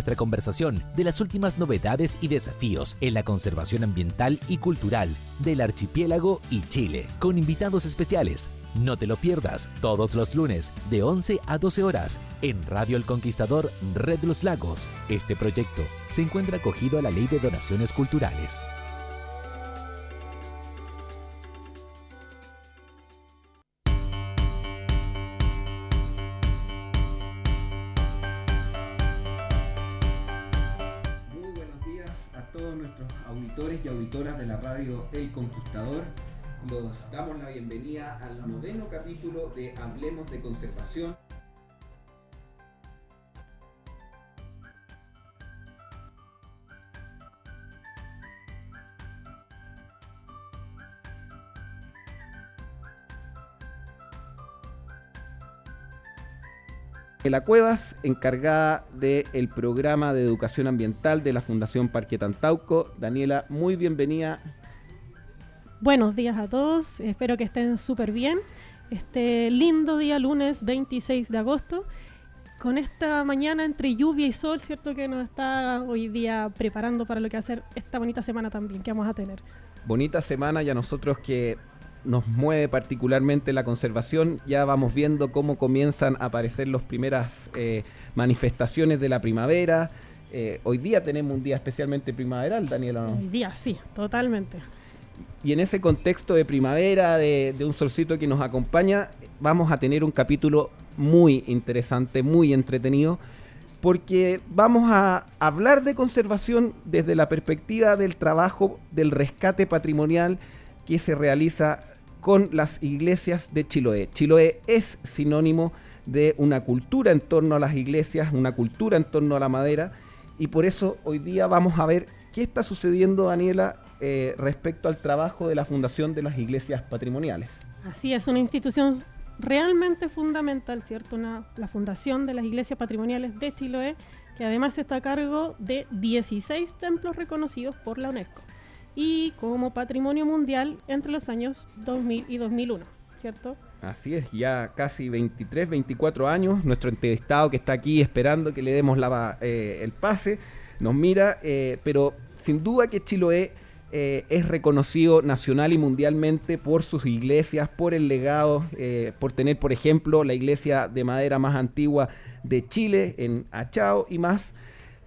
Nuestra conversación de las últimas novedades y desafíos en la conservación ambiental y cultural del archipiélago y Chile, con invitados especiales. No te lo pierdas todos los lunes de 11 a 12 horas en Radio El Conquistador, Red Los Lagos. Este proyecto se encuentra acogido a la Ley de Donaciones Culturales. Auditores y auditoras de la radio El Conquistador, los damos la bienvenida al 9º capítulo de Hablemos de Conservación. La Cuevas, encargada del programa de educación ambiental de la Fundación Parque Tantauco. Daniela, muy bienvenida. Buenos días a todos, espero que estén súper bien. Este lindo día lunes 26 de agosto, con esta mañana entre lluvia y sol, ¿cierto? Que nos está hoy día preparando para lo que va a ser esta bonita semana también que vamos a tener. Bonita semana, y a nosotros que nos mueve particularmente la conservación, ya vamos viendo cómo comienzan a aparecer las primeras manifestaciones de la primavera. Hoy día tenemos un día especialmente primaveral, Daniela, ¿no? Hoy día sí, totalmente. Y en ese contexto de primavera, de un solcito que nos acompaña, vamos a tener un capítulo muy interesante, muy entretenido, porque vamos a hablar de conservación desde la perspectiva del trabajo del rescate patrimonial que se realiza con las iglesias de Chiloé. Chiloé es sinónimo de una cultura en torno a las iglesias, una cultura en torno a la madera, y por eso hoy día vamos a ver qué está sucediendo, Daniela, respecto al trabajo de la Fundación de las Iglesias Patrimoniales. Así es, una institución realmente fundamental, ¿cierto? La Fundación de las Iglesias Patrimoniales de Chiloé, que además está a cargo de 16 templos reconocidos por la UNESCO y como Patrimonio Mundial entre los años 2000 y 2001, ¿cierto? Así es, ya casi 23, 24 años. Nuestro entrevistado que está aquí esperando que le demos el pase, nos mira, pero sin duda que Chiloé es reconocido nacional y mundialmente por sus iglesias, por el legado, por tener, por ejemplo, la iglesia de madera más antigua de Chile, en Achao y más.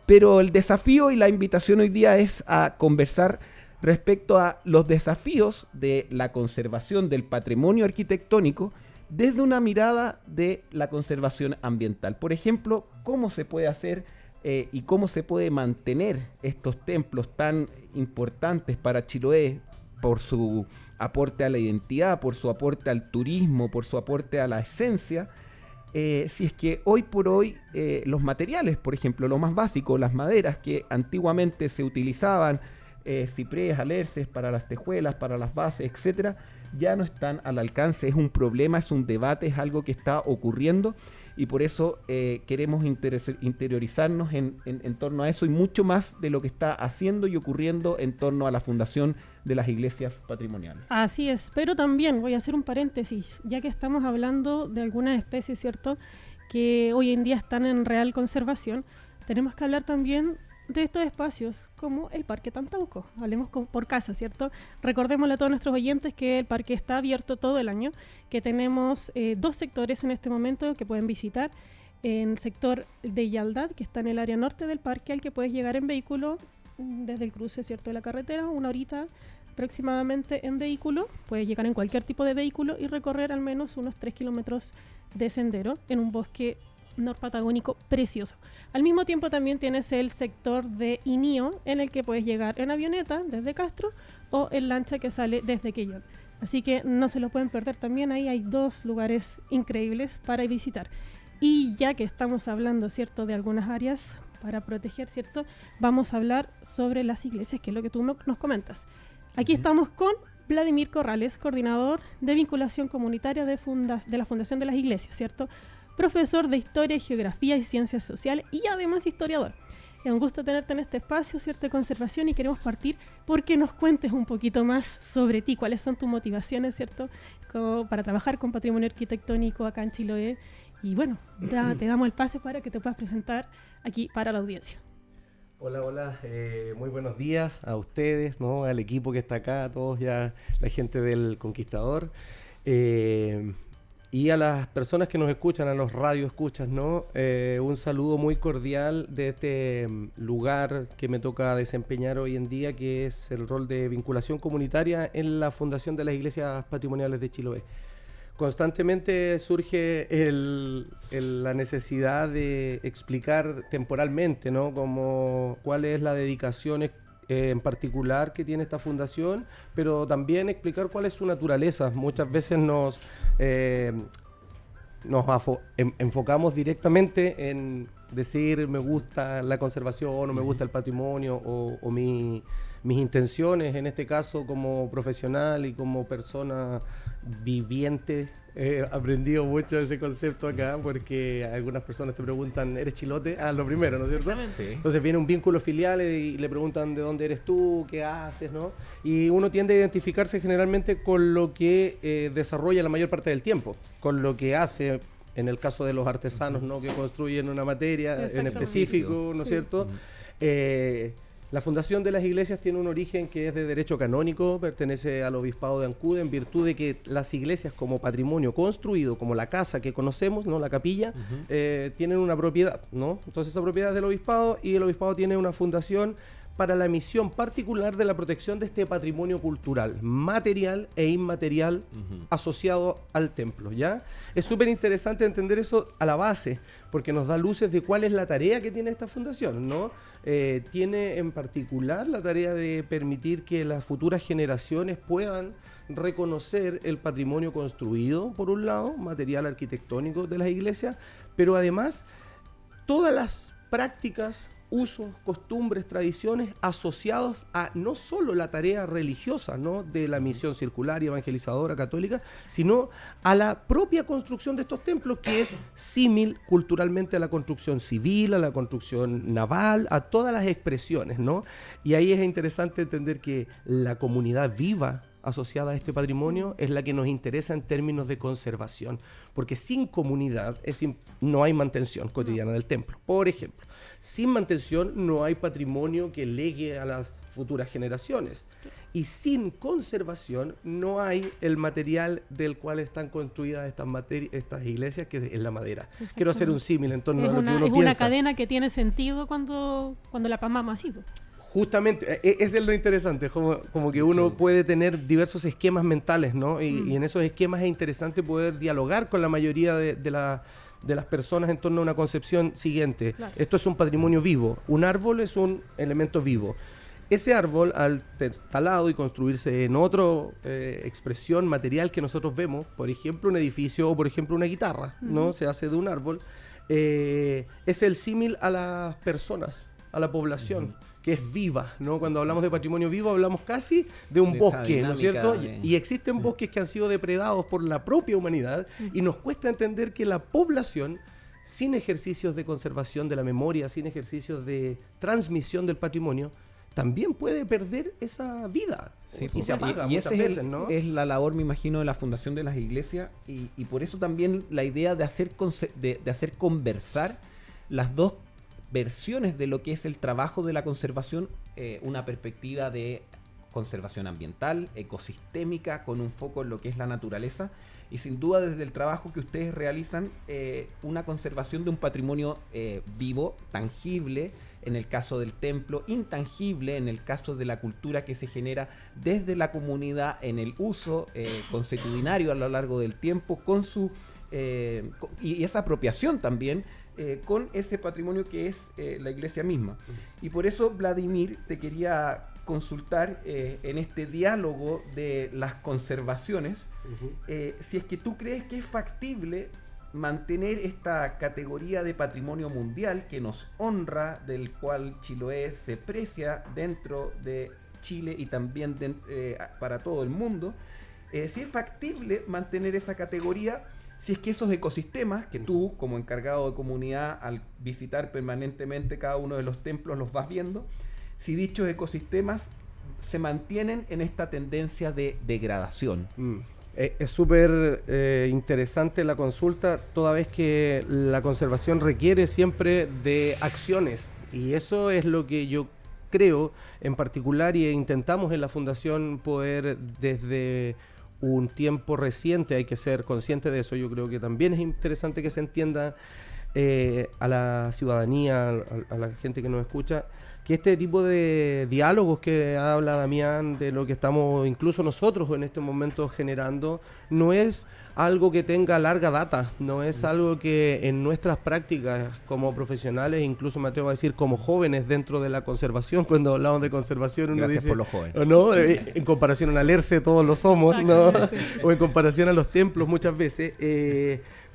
Pero el desafío y la invitación hoy día es a conversar respecto a los desafíos de la conservación del patrimonio arquitectónico desde una mirada de la conservación ambiental. Por ejemplo, cómo se puede hacer y cómo se puede mantener estos templos tan importantes para Chiloé por su aporte a la identidad, por su aporte al turismo, por su aporte a la esencia, si es que hoy por hoy los materiales, por ejemplo, lo más básico, las maderas que antiguamente se utilizaban, ciprés, alerces para las tejuelas, para las bases, etcétera, ya no están al alcance. Es un problema, es un debate, es algo que está ocurriendo, y por eso queremos interiorizarnos en torno a eso y mucho más de lo que está haciendo y ocurriendo en torno a la Fundación de las Iglesias Patrimoniales. Así es, pero también voy a hacer un paréntesis, ya que estamos hablando de algunas especies, ¿cierto?, que hoy en día están en real conservación. Tenemos que hablar también de estos espacios como el Parque Tantauco. Hablemos por casa, ¿cierto? Recordémosle a todos nuestros oyentes que el parque está abierto todo el año, que tenemos 2 sectores en este momento que pueden visitar. En el sector de Yaldad, que está en el área norte del parque, al que puedes llegar en vehículo desde el cruce, ¿cierto?, de la carretera, 1 horita aproximadamente en vehículo. Puedes llegar en cualquier tipo de vehículo y recorrer al menos unos 3 kilómetros de sendero en un bosque norpatagónico precioso. Al mismo tiempo también tienes el sector de Inío, en el que puedes llegar en avioneta desde Castro o en lancha que sale desde Quellón. Así que no se lo pueden perder. También ahí hay 2 lugares increíbles para visitar. Y ya que estamos hablando, ¿cierto?, de algunas áreas para proteger, ¿cierto?, vamos a hablar sobre las iglesias, que es lo que tú nos comentas. Aquí estamos con Vladimir Corrales, coordinador de vinculación comunitaria de la Fundación de las Iglesias, ¿cierto?, profesor de Historia, Geografía y Ciencias Sociales y además historiador. Es un gusto tenerte en este espacio, ¿cierto?, de conservación, y queremos partir porque nos cuentes un poquito más sobre ti, cuáles son tus motivaciones, ¿cierto?, para trabajar con patrimonio arquitectónico acá en Chiloé, Y bueno, te damos el pase para que te puedas presentar aquí para la audiencia. Hola, muy buenos días a ustedes, ¿no? Al equipo que está acá, a todos ya, la gente del Conquistador, y a las personas que nos escuchan, a los radioescuchas, ¿no? Un saludo muy cordial de este lugar que me toca desempeñar hoy en día, que es el rol de vinculación comunitaria en la Fundación de las Iglesias Patrimoniales de Chiloé. Constantemente surge la necesidad de explicar temporalmente, ¿no? Como cuál es la dedicación en particular que tiene esta fundación, pero también explicar cuál es su naturaleza. Muchas veces nos enfocamos directamente en decir me gusta la conservación o me gusta el patrimonio o mis intenciones, en este caso como profesional y como persona viviente. He aprendido mucho ese concepto acá porque algunas personas te preguntan, ¿eres chilote? Lo primero, ¿no es cierto? Sí. Entonces viene un vínculo filial y le preguntan de dónde eres tú, qué haces, ¿no? Y uno tiende a identificarse generalmente con lo que desarrolla la mayor parte del tiempo, con lo que hace, en el caso de los artesanos, ¿no? Que construyen una materia en específico, ¿no es cierto? La Fundación de las Iglesias tiene un origen que es de derecho canónico, pertenece al Obispado de Ancud, en virtud de que las iglesias como patrimonio construido, como la casa que conocemos, ¿no? La capilla, tienen una propiedad, ¿no? Entonces esa propiedad es del Obispado y el Obispado tiene una fundación para la misión particular de la protección de este patrimonio cultural, material e inmaterial asociado al templo, ¿ya? Es súper interesante entender eso a la base, porque nos da luces de cuál es la tarea que tiene esta fundación, ¿no? Tiene en particular la tarea de permitir que las futuras generaciones puedan reconocer el patrimonio construido, por un lado, material arquitectónico de las iglesias, pero además todas las prácticas, usos, costumbres, tradiciones asociados a no solo la tarea religiosa, ¿no? De la misión circular y evangelizadora católica, sino a la propia construcción de estos templos, que es símil culturalmente a la construcción civil, a la construcción naval, a todas las expresiones, ¿no? Y ahí es interesante entender que la comunidad viva asociada a este patrimonio es la que nos interesa en términos de conservación, porque sin comunidad no hay mantención cotidiana del templo. Por ejemplo, sin mantención no hay patrimonio que legue a las futuras generaciones, y sin conservación no hay el material del cual están construidas estas iglesias, que es la madera. Quiero hacer un símil en torno a lo que uno piensa. Es una cadena que tiene sentido cuando la pamamos así. Justamente, eso es lo interesante, como que uno puede tener diversos esquemas mentales, ¿no? Y en esos esquemas es interesante poder dialogar con la mayoría de las personas en torno a una concepción siguiente. Claro. Esto es un patrimonio vivo, un árbol es un elemento vivo. Ese árbol, al talado y construirse en otra expresión material que nosotros vemos, por ejemplo un edificio o por ejemplo una guitarra, ¿no? Se hace de un árbol, es el símil a las personas, a la población, que es viva, ¿no? Cuando hablamos de patrimonio vivo hablamos casi de un bosque, ¿no es cierto? Y existen bosques que han sido depredados por la propia humanidad y nos cuesta entender que la población, sin ejercicios de conservación de la memoria, sin ejercicios de transmisión del patrimonio, también puede perder esa vida. Sí, y se apaga y muchas veces, ¿no? Es la labor, me imagino, de la Fundación de las Iglesias y por eso también la idea de hacer conversar las dos versiones de lo que es el trabajo de la conservación, una perspectiva de conservación ambiental, ecosistémica, con un foco en lo que es la naturaleza, y sin duda desde el trabajo que ustedes realizan, una conservación de un patrimonio vivo, tangible, en el caso del templo, intangible en el caso de la cultura que se genera desde la comunidad en el uso consuetudinario a lo largo del tiempo, con su y esa apropiación también con ese patrimonio que es la iglesia misma. Y por eso, Vladimir, te quería consultar en este diálogo de las conservaciones, si es que tú crees que es factible mantener esta categoría de patrimonio mundial que nos honra, del cual Chiloé se precia dentro de Chile y también para todo el mundo, si es factible mantener esa categoría, si es que esos ecosistemas que tú, como encargado de comunidad, al visitar permanentemente cada uno de los templos, los vas viendo, si dichos ecosistemas se mantienen en esta tendencia de degradación. Es súper interesante la consulta, toda vez que la conservación requiere siempre de acciones, y eso es lo que yo creo en particular y intentamos en la Fundación poder desde un tiempo reciente, hay que ser consciente de eso. Yo creo que también es interesante que se entienda a la ciudadanía, a la gente que nos escucha, que este tipo de diálogos que habla Damián, de lo que estamos incluso nosotros en este momento generando, no es algo que tenga larga data, no es algo que en nuestras prácticas como profesionales, incluso me atrevo a decir como jóvenes dentro de la conservación, cuando hablamos de conservación uno Gracias dice, por los jóvenes. ¿no? En comparación al ERCE todos lo somos, ¿no? O en comparación a los templos muchas veces,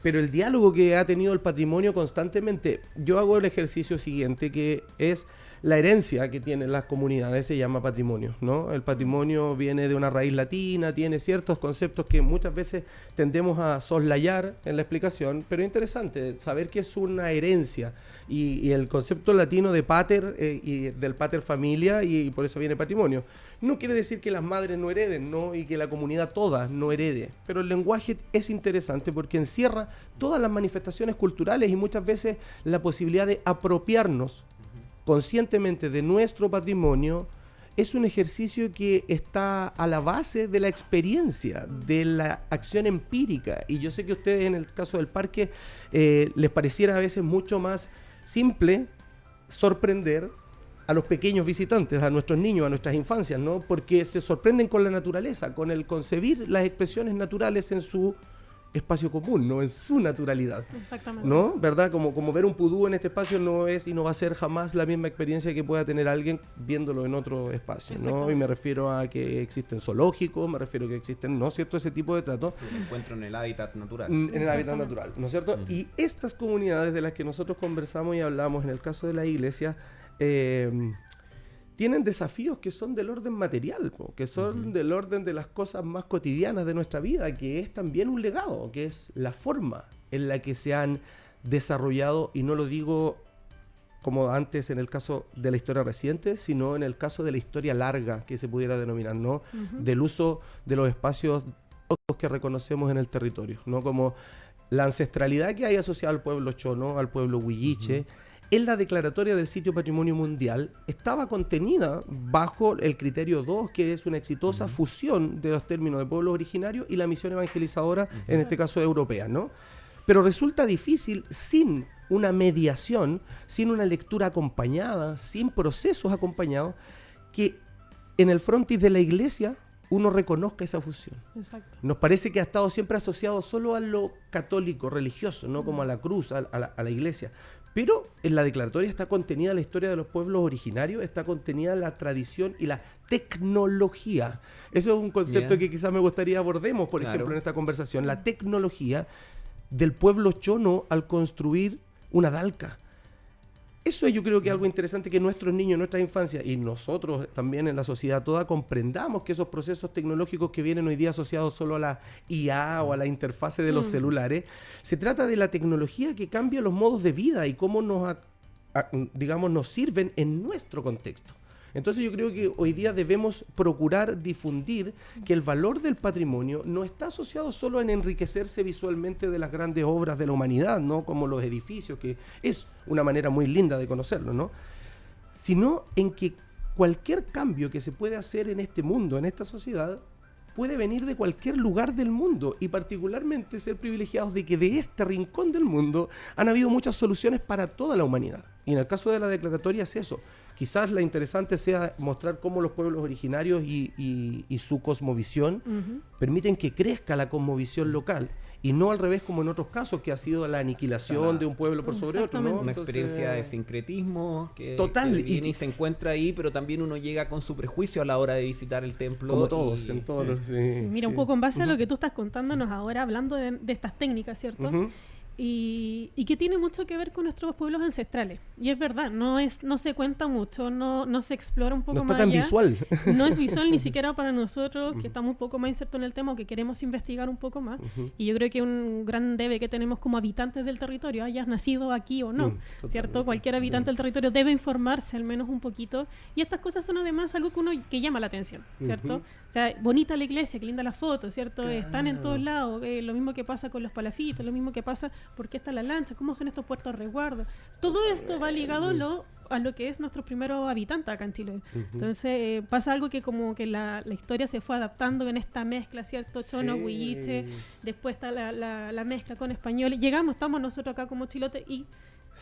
pero el diálogo que ha tenido el patrimonio constantemente, yo hago el ejercicio siguiente, que es la herencia que tienen las comunidades, se llama patrimonio, ¿no? El patrimonio viene de una raíz latina, tiene ciertos conceptos que muchas veces tendemos a soslayar en la explicación, pero es interesante saber que es una herencia, y el concepto latino de pater y del pater familia, y por eso viene patrimonio. No quiere decir que las madres no hereden, ¿no? Y que la comunidad toda no herede, pero el lenguaje es interesante porque encierra todas las manifestaciones culturales y muchas veces la posibilidad de apropiarnos conscientemente de nuestro patrimonio. Es un ejercicio que está a la base de la experiencia, de la acción empírica, y yo sé que a ustedes en el caso del parque les pareciera a veces mucho más simple sorprender a los pequeños visitantes, a nuestros niños, a nuestras infancias, ¿no? Porque se sorprenden con la naturaleza, con el concebir las expresiones naturales en su espacio común, no en su naturalidad. Exactamente. ¿No? ¿Verdad? Como ver un pudú en este espacio no es y no va a ser jamás la misma experiencia que pueda tener alguien viéndolo en otro espacio, ¿no? Y me refiero a que existen zoológicos, me refiero a que existen, ¿no es cierto?, ese tipo de trato. Un encuentro en el hábitat natural. En el hábitat natural, ¿no es cierto? Y estas comunidades de las que nosotros conversamos y hablamos en el caso de la iglesia, tienen desafíos que son del orden material, que son del orden de las cosas más cotidianas de nuestra vida, que es también un legado, que es la forma en la que se han desarrollado, y no lo digo como antes en el caso de la historia reciente, sino en el caso de la historia larga, que se pudiera denominar, ¿no? Del uso de los espacios que reconocemos en el territorio, ¿no? Como la ancestralidad que hay asociada al pueblo chono, al pueblo huilliche. En la declaratoria del Sitio Patrimonio Mundial estaba contenida bajo el criterio 2, que es una exitosa fusión de los términos de pueblos originarios y la misión evangelizadora, en este caso europea, ¿no? Pero resulta difícil sin una mediación, sin una lectura acompañada, sin procesos acompañados, que en el frontis de la iglesia uno reconozca esa fusión. Exacto. Nos parece que ha estado siempre asociado solo a lo católico, religioso, ¿no? Como a la cruz, a la iglesia. Pero en la declaratoria está contenida la historia de los pueblos originarios, está contenida la tradición y la tecnología. Eso es un concepto que quizás me gustaría abordemos, por ejemplo, en esta conversación. La tecnología del pueblo chono al construir una dalca. Eso yo creo que es algo interesante, que nuestros niños, nuestra infancia y nosotros también en la sociedad toda comprendamos que esos procesos tecnológicos que vienen hoy día asociados solo a la IA o a la interfase de los celulares, se trata de la tecnología que cambia los modos de vida y cómo nos sirven en nuestro contexto. Entonces yo creo que hoy día debemos procurar difundir que el valor del patrimonio no está asociado solo en enriquecerse visualmente de las grandes obras de la humanidad, ¿no? Como los edificios, que es una manera muy linda de conocerlo, ¿no? Sino en que cualquier cambio que se puede hacer en este mundo, en esta sociedad, puede venir de cualquier lugar del mundo, y particularmente ser privilegiados de que de este rincón del mundo han habido muchas soluciones para toda la humanidad. Y en el caso de la declaratoria es eso. Quizás la interesante sea mostrar cómo los pueblos originarios y su cosmovisión permiten que crezca la cosmovisión local, y no al revés como en otros casos, que ha sido la aniquilación de un pueblo por sobre otro, ¿no? Una experiencia de sincretismo que viene y se encuentra ahí, pero también uno llega con su prejuicio a la hora de visitar el templo. Como todos, en todos los... Mira, un poco en base a lo que tú estás contándonos ahora, hablando de estas técnicas, ¿cierto? y que tiene mucho que ver con nuestros pueblos ancestrales. Y es verdad, no se cuenta mucho, no se explora un poco no más está tan allá. visual. No es visual ni siquiera para nosotros, que estamos un poco más insertos en el tema o que queremos investigar un poco más. Y yo creo que un gran debe que tenemos como habitantes del territorio, hayas nacido aquí o no, ¿cierto? Cualquier habitante del territorio debe informarse al menos un poquito. Y estas cosas son además algo que llama la atención, ¿cierto? O sea, bonita la iglesia, qué linda la foto, ¿cierto? Claro. Están en todos lados. Lo mismo que pasa con los palafitos, lo mismo que pasa, ¿por qué está la lancha? ¿Cómo son estos puertos de resguardo? Todo esto va ligado a lo que es nuestros primeros habitantes acá en Chile. Entonces pasa algo que como que la historia se fue adaptando en esta mezcla, ¿cierto? Chono, huilliche, después está la mezcla con español. Estamos nosotros acá como chilotes y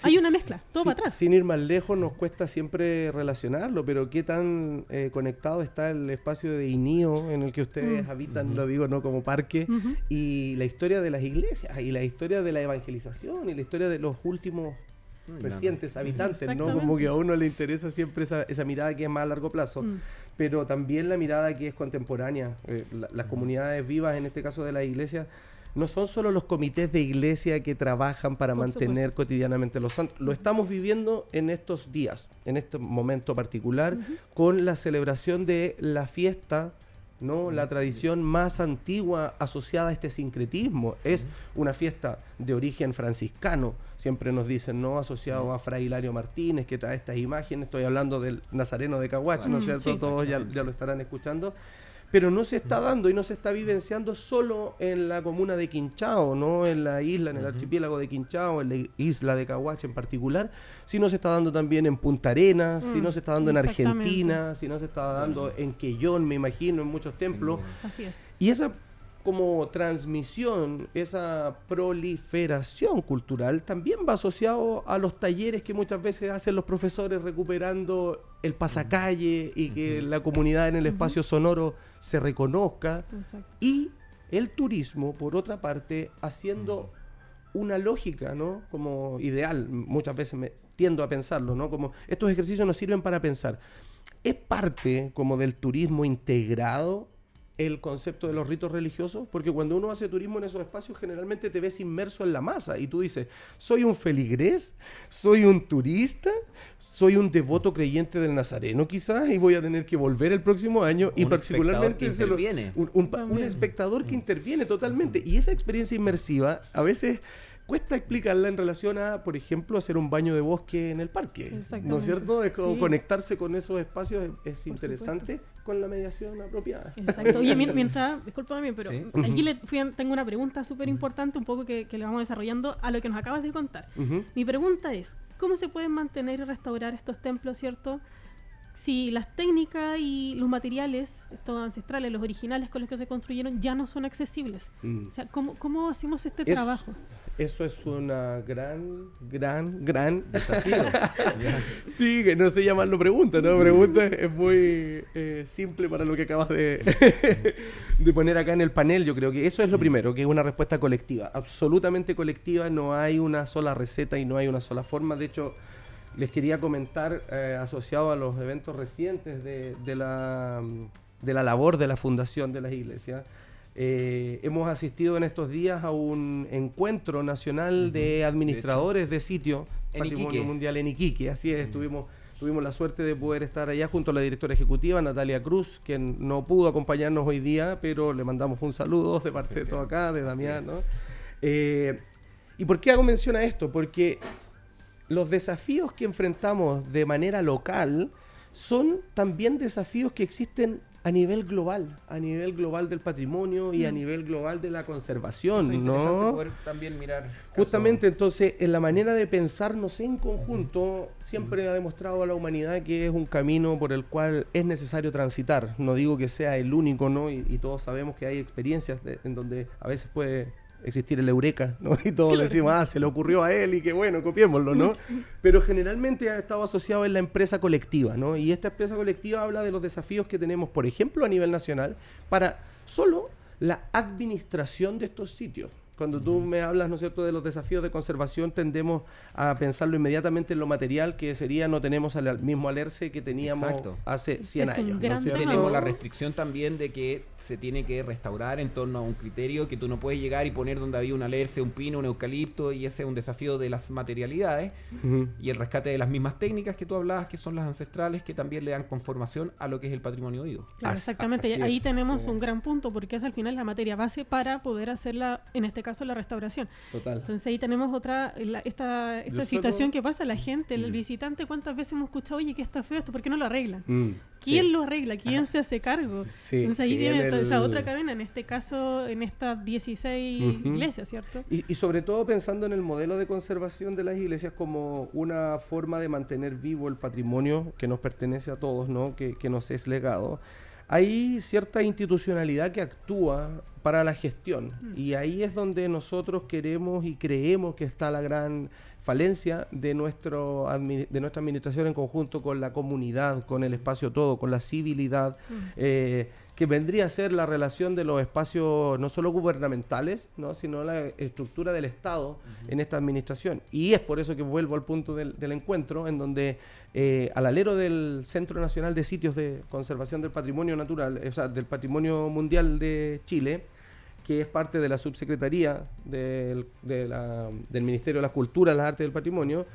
hay una mezcla, todo para atrás. Sin ir más lejos, nos cuesta siempre relacionarlo, pero qué tan conectado está el espacio de Inío en el que ustedes habitan, lo digo no como parque, y la historia de las iglesias, y la historia de la evangelización, y la historia de los últimos recientes habitantes, ¿no? Como que a uno le interesa siempre esa mirada que es más a largo plazo, pero también la mirada que es contemporánea. Las comunidades vivas, en este caso de las iglesias, no son solo los comités de iglesia que trabajan para mantener cotidianamente los santos. Lo estamos viviendo en estos días, en este momento particular, con la celebración de la fiesta, ¿no? La tradición más antigua asociada a este sincretismo. Es una fiesta de origen franciscano, siempre nos dicen, ¿no? Asociado a Fray Hilario Martínez, que trae estas imágenes. Estoy hablando del Nazareno de Caguache, ¿no es cierto? Sí, todos ya lo estarán escuchando. Pero no se está dando y no se está vivenciando solo en la comuna de Quinchao, no en la isla, en el archipiélago de Quinchao, en la isla de Caguache en particular, sino se está dando también en Punta Arenas, sino se está dando en Argentina, sino se está dando en Quellón, me imagino, en muchos templos. Sí. Así es. Y esa como transmisión, esa proliferación cultural también va asociado a los talleres que muchas veces hacen los profesores recuperando el pasacalle y que la comunidad en el espacio sonoro se reconozca. Exacto. Y el turismo, por otra parte, haciendo una lógica, ¿no? Como ideal, muchas veces tiendo a pensarlo, ¿no? Como estos ejercicios nos sirven para pensar. ¿Es parte como del turismo integrado el concepto de los ritos religiosos? Porque cuando uno hace turismo en esos espacios, generalmente te ves inmerso en la masa y tú dices, soy un feligrés, soy un turista, soy un devoto creyente del Nazareno quizás, y voy a tener que volver el próximo año, y particularmente un espectador que interviene totalmente, y esa experiencia inmersiva a veces cuesta explicarla en relación a, por ejemplo, hacer un baño de bosque en el parque, ¿no es cierto? Es como conectarse con esos espacios, es interesante, con la mediación apropiada. Exacto. Oye, mientras, discúlpame, pero aquí tengo una pregunta súper importante, un poco que le vamos desarrollando a lo que nos acabas de contar. Mi pregunta es, ¿cómo se pueden mantener y restaurar estos templos, cierto? Si las técnicas y los materiales, estos ancestrales, los originales con los que se construyeron, ya no son accesibles. O sea, ¿cómo hacemos este trabajo? Eso es una gran desafío. Sí, que no sé llamarlo pregunta, ¿no? Pregunta es muy simple para lo que acabas de poner acá en el panel. Yo creo que eso es lo primero, que es una respuesta colectiva, absolutamente colectiva. No hay una sola receta y no hay una sola forma. De hecho, les quería comentar, asociado a los eventos recientes de la labor de la Fundación de las Iglesias, hemos asistido en estos días a un encuentro nacional de administradores de sitio Patrimonio Mundial en Iquique. Así es, tuvimos la suerte de poder estar allá junto a la directora ejecutiva Natalia Cruz, quien no pudo acompañarnos hoy día, pero le mandamos un saludo de parte de todo acá, de Damián, ¿no? ¿Y por qué hago mención a esto? Porque los desafíos que enfrentamos de manera local son también desafíos que existen a nivel global del patrimonio y a nivel global de la conservación, es ¿no? Poder también mirar justamente, entonces, en la manera de pensarnos en conjunto, siempre ha demostrado a la humanidad que es un camino por el cual es necesario transitar. No digo que sea el único, ¿no? Y todos sabemos que hay experiencias en donde a veces puede existir el eureka, ¿no? Y todos decimos, se le ocurrió a él y que bueno, copiémoslo, ¿no? Pero generalmente ha estado asociado en la empresa colectiva, ¿no? Y esta empresa colectiva habla de los desafíos que tenemos, por ejemplo, a nivel nacional, para solo la administración de estos sitios. Cuando tú me hablas, ¿no es cierto?, de los desafíos de conservación, tendemos a pensarlo inmediatamente en lo material, que sería no tenemos al mismo alerce que teníamos hace 100 Es un años. gran tema. Tenemos la restricción también de que se tiene que restaurar en torno a un criterio que tú no puedes llegar y poner donde había un alerce, un pino, un eucalipto, y ese es un desafío de las materialidades y el rescate de las mismas técnicas que tú hablabas, que son las ancestrales, que también le dan conformación a lo que es el patrimonio vivo. Claro, exactamente. así Ahí es, tenemos sí. un gran punto, porque es al final la materia base para poder hacer en este caso, la restauración. Total. Entonces ahí tenemos esta situación que pasa a la gente, el visitante. ¿Cuántas veces hemos escuchado, oye, que está feo esto? ¿Por qué no lo arreglan? ¿Quién lo arregla? ¿Quién se hace cargo? Sí, Entonces ahí sí, tiene esa otra cadena, en este caso, en estas 16 iglesias, ¿cierto? Y sobre todo pensando en el modelo de conservación de las iglesias como una forma de mantener vivo el patrimonio que nos pertenece a todos, ¿no? Que nos es legado. Hay cierta institucionalidad que actúa para la gestión y ahí es donde nosotros queremos y creemos que está la gran falencia de nuestra administración en conjunto con la comunidad, con el espacio todo, con la civilidad, que vendría a ser la relación de los espacios no solo gubernamentales, ¿no?, sino la estructura del Estado en esta administración. Y es por eso que vuelvo al punto del encuentro, en donde al alero del Centro Nacional de Sitios de Conservación del Patrimonio Natural, o sea, del Patrimonio Mundial de Chile, que es parte de la subsecretaría del Ministerio de la Cultura, las Artes y del Patrimonio,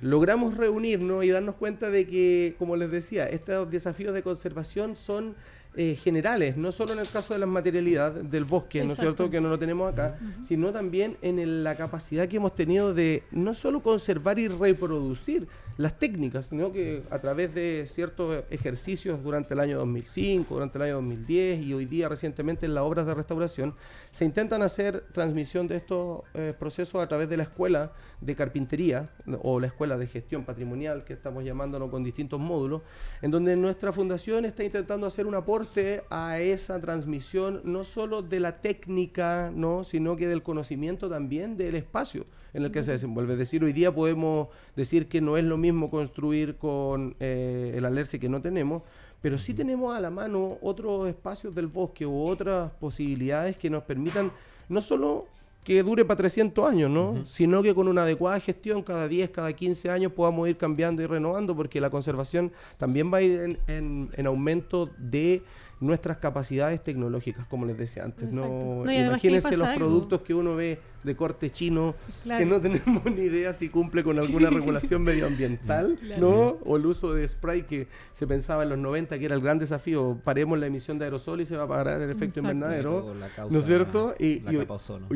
logramos reunirnos y darnos cuenta de que, como les decía, estos desafíos de conservación son generales, no solo en el caso de la materialidad del bosque, ¿no es cierto?, que no lo tenemos acá, sino también en la capacidad que hemos tenido de no solo conservar y reproducir las técnicas, sino que a través de ciertos ejercicios durante el año 2005, durante el año 2010 y hoy día recientemente en las obras de restauración, se intentan hacer transmisión de estos procesos a través de la escuela de carpintería o la escuela de gestión patrimonial, que estamos llamándolo con distintos módulos, en donde nuestra fundación está intentando hacer un aporte a esa transmisión, no solo de la técnica, ¿no?, sino que del conocimiento también del espacio en el que se desenvuelve. Es decir, hoy día podemos decir que no es lo mismo construir con el alerce que no tenemos, pero sí tenemos a la mano otros espacios del bosque u otras posibilidades que nos permitan no solo que dure para 300 años, ¿no?, sino que con una adecuada gestión cada 10, cada 15 años podamos ir cambiando y renovando, porque la conservación también va a ir en aumento de nuestras capacidades tecnológicas, como les decía antes. No, imagínense los productos que uno ve de corte chino, que no tenemos ni idea si cumple con alguna regulación medioambiental, ¿no? O el uso de spray, que se pensaba en los 90 que era el gran desafío: paremos la emisión de aerosol y se va a parar el efecto invernadero, ¿no es cierto? Y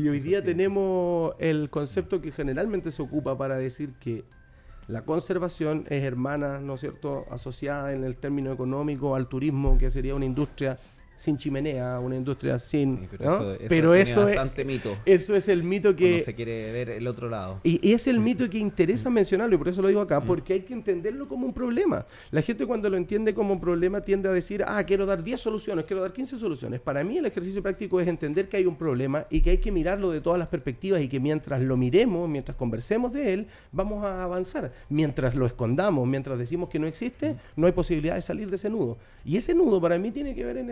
hoy día tenemos el concepto que generalmente se ocupa para decir que la conservación es hermana, ¿no es cierto?, asociada en el término económico al turismo, que sería una industria sin chimenea, una industria sin... Sí, ¿no? pero eso es bastante mito. Eso es el mito que... Cuando se quiere ver el otro lado. Y es el mito que interesa mencionarlo, y por eso lo digo acá, porque hay que entenderlo como un problema. La gente, cuando lo entiende como un problema, tiende a decir, quiero dar 10 soluciones, quiero dar 15 soluciones. Para mí el ejercicio práctico es entender que hay un problema y que hay que mirarlo de todas las perspectivas, y que mientras lo miremos, mientras conversemos de él, vamos a avanzar. Mientras lo escondamos, mientras decimos que no existe, no hay posibilidad de salir de ese nudo. Y ese nudo para mí tiene que ver en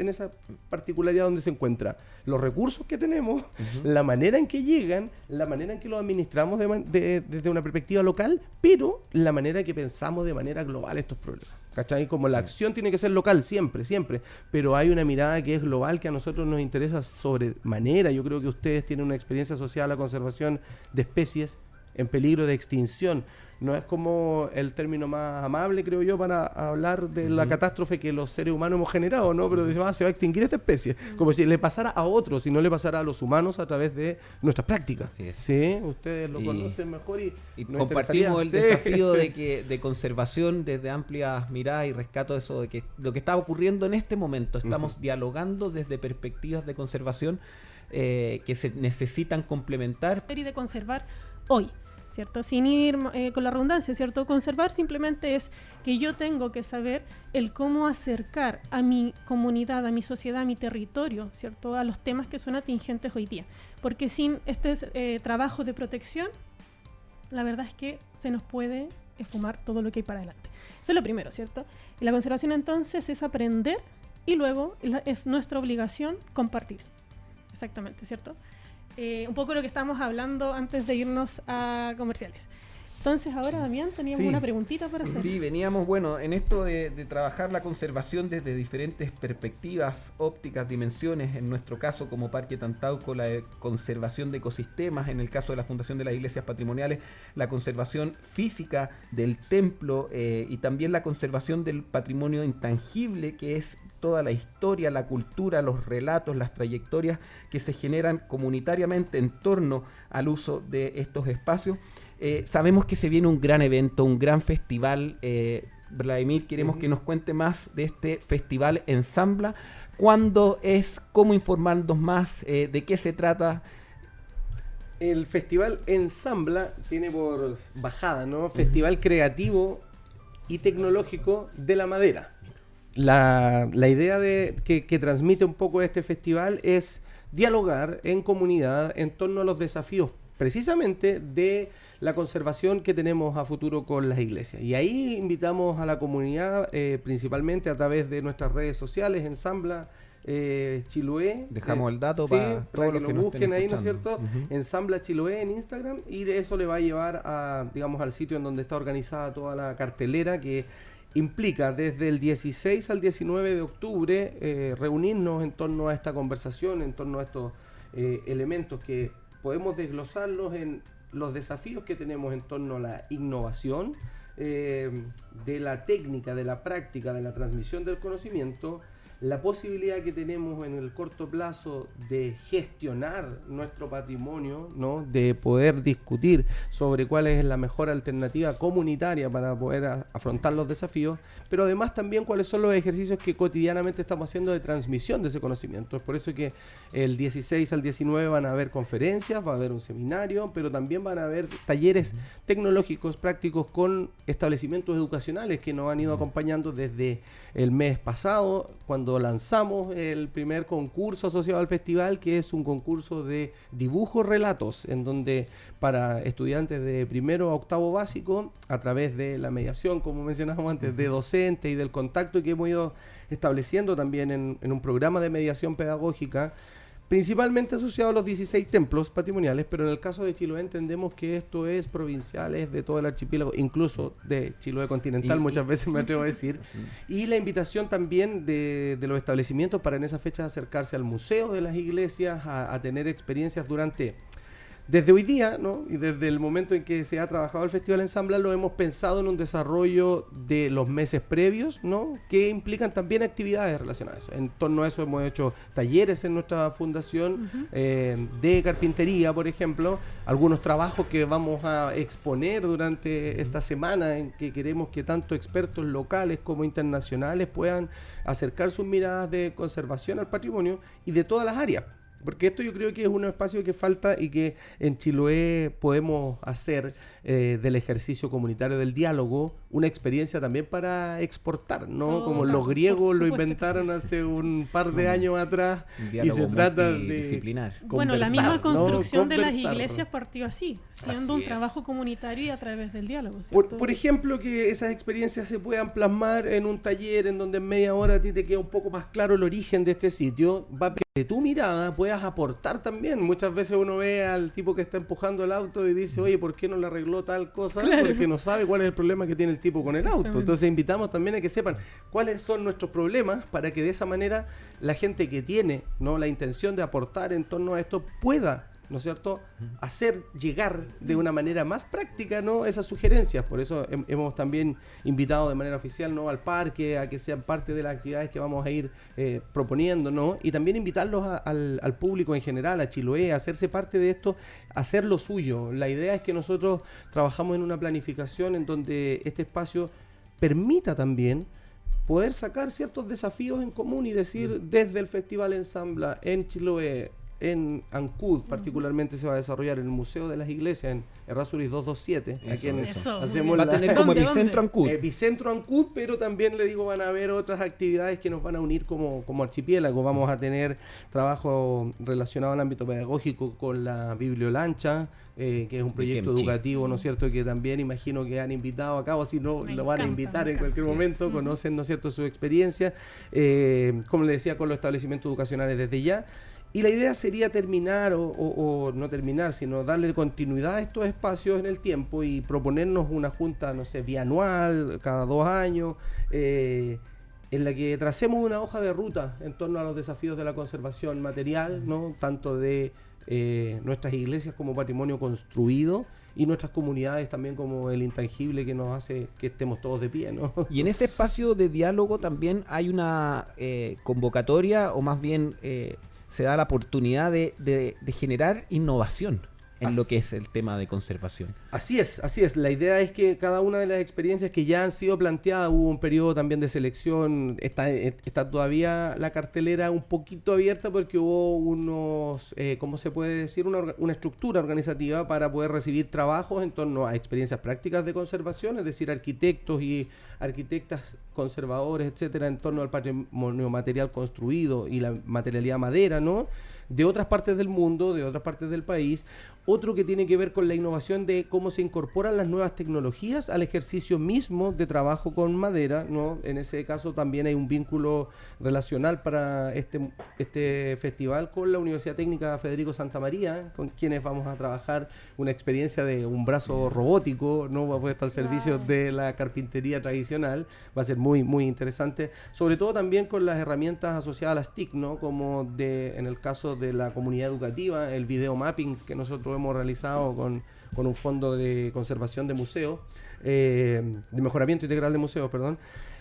esa particularidad donde se encuentra los recursos que tenemos, la manera en que llegan, la manera en que los administramos desde una perspectiva local, pero la manera en que pensamos de manera global estos problemas. ¿Cachai? Como la acción tiene que ser local siempre, pero hay una mirada que es global, que a nosotros nos interesa sobremanera. Yo creo que ustedes tienen una experiencia asociada a la conservación de especies en peligro de extinción. No es como el término más amable, creo yo, para hablar de la catástrofe que los seres humanos hemos generado, ¿no? Pero decimos, se va a extinguir esta especie. Como si le pasara a otros y no le pasara a los humanos a través de nuestras prácticas. Así es. Sí, ustedes lo conocen mejor y compartimos el desafío de conservación desde amplias miradas y rescato eso de que lo que está ocurriendo en este momento. Estamos dialogando desde perspectivas de conservación que se necesitan complementar. Y de conservar hoy, ¿cierto? Sin ir con la redundancia, ¿cierto? Conservar simplemente es que yo tengo que saber el cómo acercar a mi comunidad, a mi sociedad, a mi territorio, ¿cierto?, a los temas que son atingentes hoy día. Porque sin este trabajo de protección, la verdad es que se nos puede esfumar todo lo que hay para adelante. Eso es lo primero, ¿cierto? Y la conservación entonces es aprender, y luego es nuestra obligación compartir. exactamente, ¿cierto? Un poco lo que estábamos hablando antes de irnos a comerciales. Entonces, ahora, Damián, teníamos una preguntita para hacer. Sí, veníamos, bueno, en esto de trabajar la conservación desde diferentes perspectivas, ópticas, dimensiones, en nuestro caso como Parque Tantauco, la conservación de ecosistemas, en el caso de la Fundación de las Iglesias Patrimoniales, la conservación física del templo y también la conservación del patrimonio intangible, que es toda la historia, la cultura, los relatos, las trayectorias que se generan comunitariamente en torno al uso de estos espacios. Sabemos que se viene un gran evento, un gran festival. Vladimir, queremos que nos cuente más de este festival Ensambla. ¿Cuándo es? ¿Cómo informarnos más? ¿De qué se trata? El festival Ensambla tiene por bajada, ¿no? Festival Creativo y Tecnológico de la Madera. La idea que transmite un poco este festival es dialogar en comunidad en torno a los desafíos precisamente de la conservación que tenemos a futuro con las iglesias. Y ahí invitamos a la comunidad, principalmente a través de nuestras redes sociales, Ensambla Chiloé. Dejamos el dato para todos que los que lo busquen ahí, ¿no es cierto? Uh-huh. Ensambla Chiloé en Instagram, y eso le va a llevar a, digamos, al sitio en donde está organizada toda la cartelera, que implica desde el 16 al 19 de octubre reunirnos en torno a esta conversación, en torno a estos elementos que podemos desglosarlos en los desafíos que tenemos en torno a la innovación, de la técnica, de la práctica, de la transmisión del conocimiento, la posibilidad que tenemos en el corto plazo de gestionar nuestro patrimonio, ¿no? De poder discutir sobre cuál es la mejor alternativa comunitaria para poder afrontar los desafíos, pero además también cuáles son los ejercicios que cotidianamente estamos haciendo de transmisión de ese conocimiento. Es por eso que el 16 al 19 van a haber conferencias, va a haber un seminario, pero también van a haber talleres tecnológicos, prácticos, con establecimientos educacionales que nos han ido acompañando desde el mes pasado, cuando lanzamos el primer concurso asociado al festival, que es un concurso de dibujo relatos, en donde para estudiantes de primero a octavo básico, a través de la mediación, como mencionábamos antes, de docentes y del contacto que hemos ido estableciendo también en un programa de mediación pedagógica, principalmente asociado a los 16 templos patrimoniales, pero en el caso de Chiloé entendemos que esto es provincial, es de todo el archipiélago, incluso de Chiloé continental, muchas veces me atrevo a decir. Sí. Y la invitación también de los establecimientos para en esa fecha acercarse al museo de las iglesias, a tener experiencias desde hoy día, ¿no? Y desde el momento en que se ha trabajado el Festival Ensambla, lo hemos pensado en un desarrollo de los meses previos, ¿no? Que implican también actividades relacionadas a eso. En torno a eso hemos hecho talleres en nuestra fundación, de carpintería, por ejemplo, algunos trabajos que vamos a exponer durante esta semana, en que queremos que tanto expertos locales como internacionales puedan acercar sus miradas de conservación al patrimonio y de todas las áreas. Porque esto yo creo que es un espacio que falta y que en Chiloé podemos hacer del ejercicio comunitario del diálogo una experiencia también para exportar, ¿no? Como los griegos lo inventaron hace un par de años atrás, y se trata de bueno, la misma construcción, ¿no?, de las iglesias partió así, siendo un trabajo comunitario y a través del diálogo. Por ejemplo, que esas experiencias se puedan plasmar en un taller en donde en media hora a ti te queda un poco más claro el origen de este sitio, va a de tu mirada puedas aportar también. Muchas veces uno ve al tipo que está empujando el auto y dice, oye, ¿por qué no le arregló tal cosa? Claro. Porque no sabe cuál es el problema que tiene el tipo con el auto. Entonces invitamos también a que sepan cuáles son nuestros problemas, para que de esa manera la gente que tiene, ¿no?, la intención de aportar en torno a esto pueda, ¿no es cierto?, hacer llegar de una manera más práctica, ¿no?, esas sugerencias. Por eso hemos también invitado de manera oficial, ¿no?, al parque a que sean parte de las actividades que vamos a ir proponiendo, ¿no?, y también invitarlos al público en general, a Chiloé, a hacerse parte de esto, a hacer lo suyo. La idea es que nosotros trabajamos en una planificación en donde este espacio permita también poder sacar ciertos desafíos en común y decir, desde el Festival Ensambla en Chiloé, en Ancud particularmente se va a desarrollar en el Museo de las Iglesias en Errázuriz 227. Hacemos va a tener como epicentro Ancud. Epicentro Ancud, pero también le digo, van a haber otras actividades que nos van a unir como archipiélago. Vamos a tener trabajo relacionado al ámbito pedagógico con la Bibliolancha, que es un proyecto educativo, ¿no es cierto?, que también imagino que han invitado a cabo, si no lo van a invitar en cualquier momento, conocen, ¿no es cierto?, su experiencia, como les decía, con los establecimientos educacionales desde ya. Y la idea sería terminar, o no terminar, sino darle continuidad a estos espacios en el tiempo y proponernos una junta, no sé, bianual, cada 2 años, en la que tracemos una hoja de ruta en torno a los desafíos de la conservación material, ¿no? Tanto de nuestras iglesias como patrimonio construido, y nuestras comunidades también como el intangible que nos hace que estemos todos de pie, ¿no? Y en ese espacio de diálogo también hay una convocatoria, o más bien se da la oportunidad de generar innovación en lo que es el tema de conservación. Así es. La idea es que cada una de las experiencias que ya han sido planteadas, hubo un periodo también de selección, está todavía la cartelera un poquito abierta porque hubo unos, ¿cómo se puede decir? Una estructura organizativa para poder recibir trabajos en torno a experiencias prácticas de conservación, es decir, arquitectos y arquitectas conservadores, etcétera, en torno al patrimonio material construido y la materialidad madera, ¿no? De otras partes del mundo, de otras partes del país. Otro que tiene que ver con la innovación de cómo se incorporan las nuevas tecnologías al ejercicio mismo de trabajo con madera, ¿no? En ese caso también hay un vínculo relacional para este festival con la Universidad Técnica Federico Santa María, con quienes vamos a trabajar una experiencia de un brazo robótico, ¿no? Va a poder estar al servicio de la carpintería tradicional. Va a ser muy, muy interesante. Sobre todo también con las herramientas asociadas a las TIC, ¿no? Como en el caso de la comunidad educativa, el video mapping que nosotros hemos realizado con un fondo de conservación de museos, de mejoramiento integral de museos, perdón.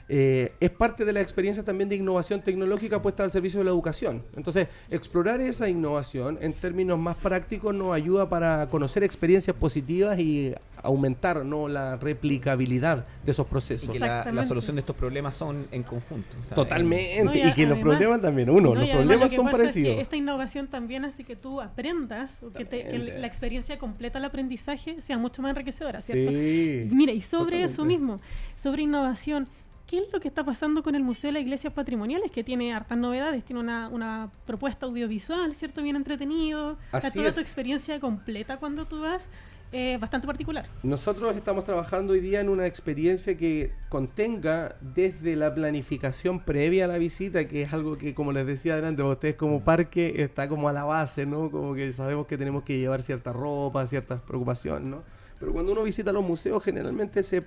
Es parte de la experiencia también de innovación tecnológica puesta al servicio de la educación. Entonces, explorar esa innovación en términos más prácticos nos ayuda para conocer experiencias positivas y aumentar, ¿no?, la replicabilidad de esos procesos. Y que la solución de estos problemas son en conjunto. O sea, totalmente. No, y que los problemas también, los problemas son parecidos. Es que esta innovación también hace que tú aprendas, que la experiencia completa del aprendizaje sea mucho más enriquecedora, ¿cierto? Sí. Mira, y sobre eso mismo, sobre innovación, ¿qué es lo que está pasando con el Museo de las Iglesias Patrimoniales? Que tiene hartas novedades, tiene una propuesta audiovisual, ¿cierto? Bien entretenido. Toda tu experiencia completa cuando tú vas, bastante particular. Nosotros estamos trabajando hoy día en una experiencia que contenga desde la planificación previa a la visita, que es algo que, como les decía adelante, para ustedes como parque está como a la base, ¿no? Como que sabemos que tenemos que llevar cierta ropa, ciertas preocupaciones, ¿no? Pero cuando uno visita los museos generalmente se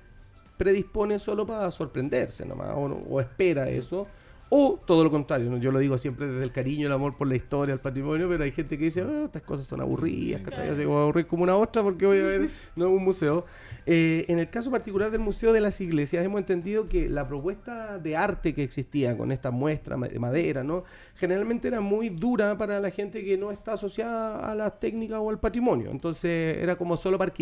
predispone solo para sorprenderse nomás, o espera eso, o todo lo contrario, ¿no? Yo lo digo siempre desde el cariño, el amor por la historia, el patrimonio, pero hay gente que dice, estas cosas son aburridas, que voy a aburrir como una ostra porque voy a ver un museo. En el caso particular del Museo de las Iglesias hemos entendido que la propuesta de arte que existía con esta muestra de madera, ¿no?, generalmente era muy dura para la gente que no está asociada a las técnicas o al patrimonio, entonces era como solo para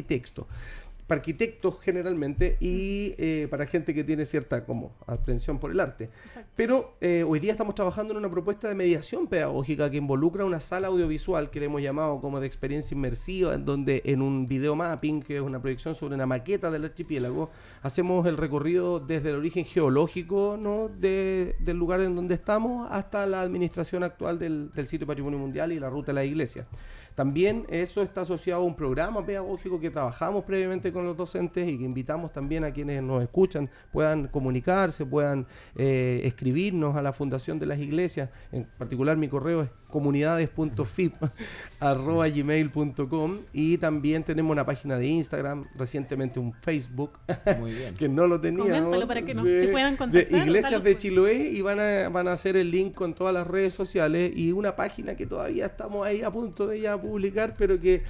arquitectos generalmente y para gente que tiene cierta como aprensión por el arte. Exacto. Pero hoy día estamos trabajando en una propuesta de mediación pedagógica que involucra una sala audiovisual que le hemos llamado como de experiencia inmersiva, en donde en un video mapping, que es una proyección sobre una maqueta del archipiélago, hacemos el recorrido desde el origen geológico, ¿no?, del lugar en donde estamos hasta la administración actual del sitio Patrimonio Mundial y la ruta de la iglesia. También eso está asociado a un programa pedagógico que trabajamos previamente con los docentes y que invitamos también a quienes nos escuchan puedan comunicarse, puedan escribirnos a la Fundación de las Iglesias. En particular mi correo es comunidades.fip@gmail.com, y también tenemos una página de Instagram, recientemente un Facebook. Muy bien. Que no lo teníamos. Coméntalo para que te puedan contactar. De Iglesias de Chiloé, y van a hacer el link con todas las redes sociales, y una página que todavía estamos ahí a punto de ya publicar, pero que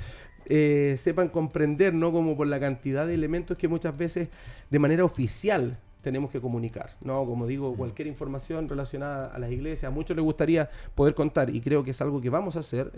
sepan comprender, ¿no?, como por la cantidad de elementos que muchas veces de manera oficial tenemos que comunicar, ¿no? Como digo, cualquier información relacionada a las iglesias, a muchos les gustaría poder contar, y creo que es algo que vamos a hacer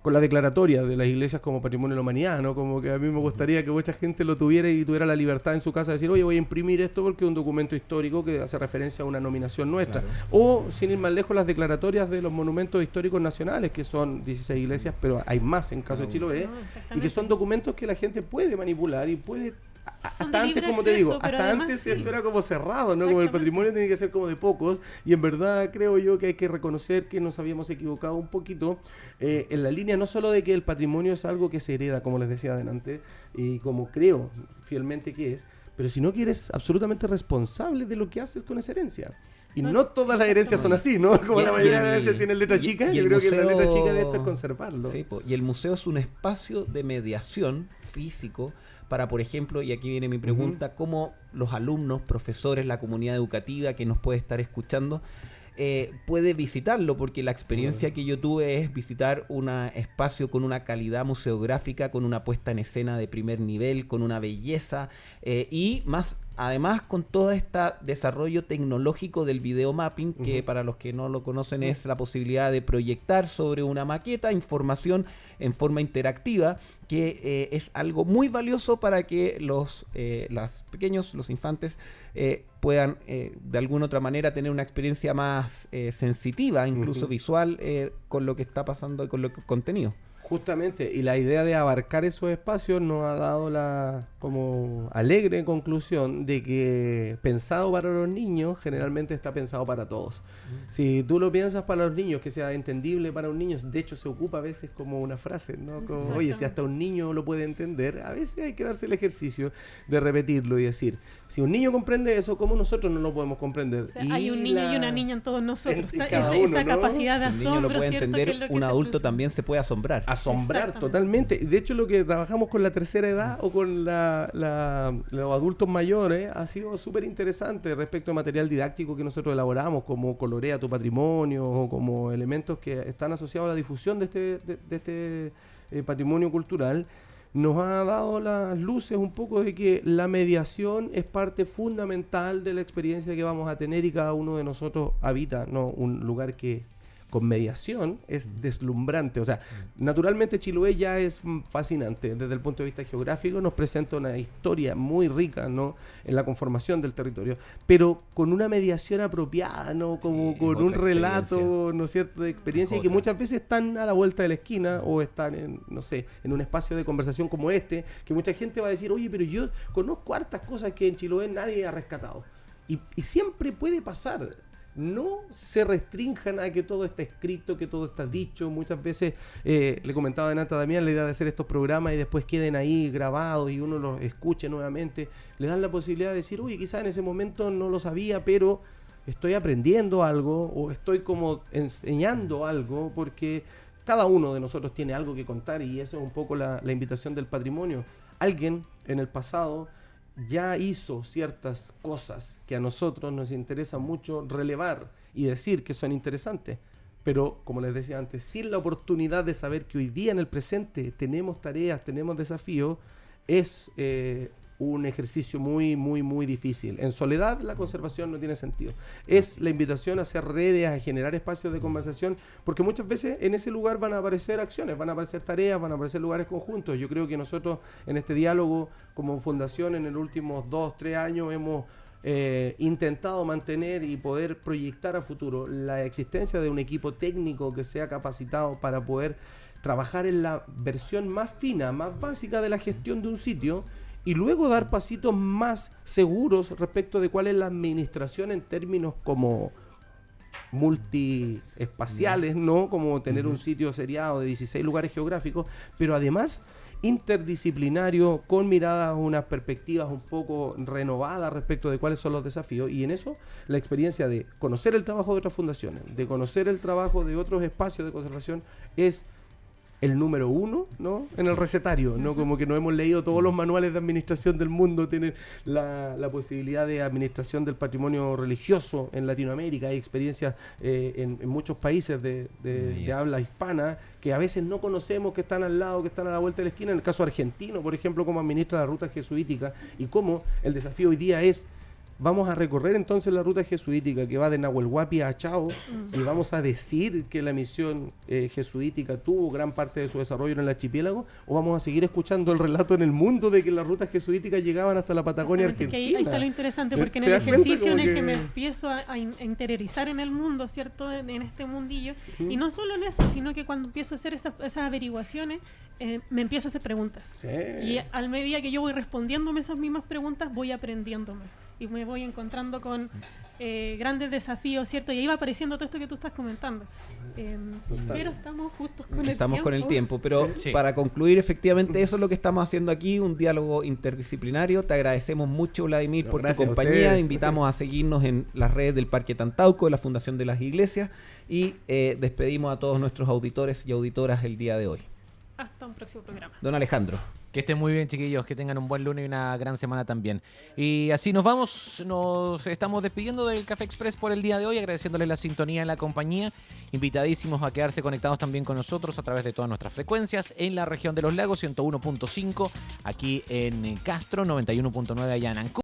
con la declaratoria de las iglesias como patrimonio de la humanidad, ¿no? Como que a mí me gustaría que mucha gente lo tuviera y tuviera la libertad en su casa de decir, oye, voy a imprimir esto porque es un documento histórico que hace referencia a una nominación nuestra. Claro. O, sin ir más lejos, las declaratorias de los monumentos históricos nacionales, que son 16 iglesias, pero hay más en caso de Chiloé, y que son documentos que la gente puede manipular y puede... Hasta antes, como te digo, hasta antes esto era como cerrado, ¿no? Como el patrimonio tenía que ser como de pocos, y en verdad creo yo que hay que reconocer que nos habíamos equivocado un poquito en la línea no solo de que el patrimonio es algo que se hereda, como les decía adelante, y como creo fielmente que es, pero sino que eres absolutamente responsable de lo que haces con esa herencia. Y no todas las herencias son así, ¿no? Como la mayoría de veces tienen letra chica. Yo creo que la letra chica de esto es conservarlo. Sí, y el museo es un espacio de mediación físico para, por ejemplo, y aquí viene mi pregunta, cómo los alumnos, profesores, la comunidad educativa que nos puede estar escuchando, puede visitarlo, porque la experiencia que yo tuve es visitar un espacio con una calidad museográfica, con una puesta en escena de primer nivel, con una belleza y más, además con todo este desarrollo tecnológico del videomapping, que para los que no lo conocen es la posibilidad de proyectar sobre una maqueta información en forma interactiva, que es algo muy valioso para que los pequeños, los infantes, puedan de alguna otra manera tener una experiencia más sensitiva, incluso visual, con lo que está pasando y con lo que contenido. Justamente, y la idea de abarcar esos espacios nos ha dado la como alegre conclusión de que pensado para los niños generalmente está pensado para todos. Si tú lo piensas para los niños, que sea entendible para un niño, de hecho se ocupa a veces como una frase, ¿no? Como, oye, si hasta un niño lo puede entender, a veces hay que darse el ejercicio de repetirlo y decir, si un niño comprende eso, ¿cómo nosotros no lo podemos comprender? O sea, hay un niño y una niña en todos nosotros. Esa capacidad de si asombro, el niño lo puede ¿cierto? entender, un adulto también se puede asombrar. Asombrar totalmente. De hecho, lo que trabajamos con la tercera edad o con los adultos mayores ha sido súper interesante respecto al material didáctico que nosotros elaboramos, como Colorea tu Patrimonio o como elementos que están asociados a la difusión de este patrimonio cultural. Nos ha dado las luces un poco de que la mediación es parte fundamental de la experiencia que vamos a tener y cada uno de nosotros habita, ¿no? Un lugar que con mediación es deslumbrante. O sea, naturalmente Chiloé ya es fascinante desde el punto de vista geográfico, nos presenta una historia muy rica, ¿no? En la conformación del territorio, pero con una mediación apropiada, ¿no? Como con un relato, ¿no es cierto?, de experiencia y que muchas veces están a la vuelta de la esquina o están en, no sé, en un espacio de conversación como este, que mucha gente va a decir, oye, pero yo conozco hartas cosas que en Chiloé nadie ha rescatado. Y siempre puede pasar. No se restrinjan a que todo está escrito, que todo está dicho. Muchas veces, le comentaba delante a Damián la idea de hacer estos programas y después queden ahí grabados y uno los escuche nuevamente. Le dan la posibilidad de decir, oye, quizás en ese momento no lo sabía, pero estoy aprendiendo algo o estoy como enseñando algo, porque cada uno de nosotros tiene algo que contar y eso es un poco la invitación del patrimonio. Alguien en el pasado ya hizo ciertas cosas que a nosotros nos interesa mucho relevar y decir que son interesantes, pero como les decía antes, sin la oportunidad de saber que hoy día en el presente tenemos tareas, tenemos desafíos, es un ejercicio muy, muy, muy difícil. En soledad la conservación no tiene sentido. Es la invitación a hacer redes, a generar espacios de conversación, porque muchas veces en ese lugar van a aparecer acciones, van a aparecer tareas, van a aparecer lugares conjuntos. Yo creo que nosotros en este diálogo como fundación en los últimos 2-3 años hemos intentado mantener y poder proyectar a futuro la existencia de un equipo técnico que sea capacitado para poder trabajar en la versión más fina, más básica de la gestión de un sitio, y luego dar pasitos más seguros respecto de cuál es la administración en términos como multiespaciales, ¿no? Como tener un sitio seriado de 16 lugares geográficos, pero además interdisciplinario, con miradas, unas perspectivas un poco renovadas respecto de cuáles son los desafíos, y en eso la experiencia de conocer el trabajo de otras fundaciones, de conocer el trabajo de otros espacios de conservación es el número 1, ¿no? En el recetario, ¿no? Como que no hemos leído todos los manuales de administración del mundo, tienen la posibilidad de administración del patrimonio religioso en Latinoamérica. Hay experiencias en muchos países de habla hispana que a veces no conocemos, que están al lado, que están a la vuelta de la esquina. En el caso argentino, por ejemplo, cómo administra la ruta jesuítica y cómo el desafío hoy día es: vamos a recorrer entonces la ruta jesuítica que va de Nahuel Huapi a Chao y vamos a decir que la misión jesuítica tuvo gran parte de su desarrollo en el archipiélago, o vamos a seguir escuchando el relato en el mundo de que las rutas jesuíticas llegaban hasta la Patagonia Argentina. Ahí está lo interesante, porque en el ejercicio en el que me empiezo a interiorizar en el mundo, ¿cierto? En este mundillo, y no solo en eso, sino que cuando empiezo a hacer esas averiguaciones, me empiezo a hacer preguntas. Sí. Y al medida que yo voy respondiéndome esas mismas preguntas, voy aprendiendo más. Y me voy encontrando con grandes desafíos, ¿cierto? Y ahí va apareciendo todo esto que tú estás comentando. Pero estamos justos con el tiempo. Estamos con el tiempo, pero Sí. para concluir, efectivamente, eso es lo que estamos haciendo aquí, un diálogo interdisciplinario. Te agradecemos mucho, Vladimir, No, por tu gracias a compañía. ustedes. Invitamos a seguirnos en las redes del Parque Tantauco, de la Fundación de las Iglesias, y despedimos a todos nuestros auditores y auditoras el día de hoy. Hasta un próximo programa. Don Alejandro. Que estén muy bien, chiquillos, que tengan un buen lunes y una gran semana también. Y así nos vamos, nos estamos despidiendo del Café Express por el día de hoy, agradeciéndoles la sintonía en la compañía, invitadísimos a quedarse conectados también con nosotros a través de todas nuestras frecuencias en la región de los lagos, 101.5 aquí en Castro, 91.9 allá en Ancud.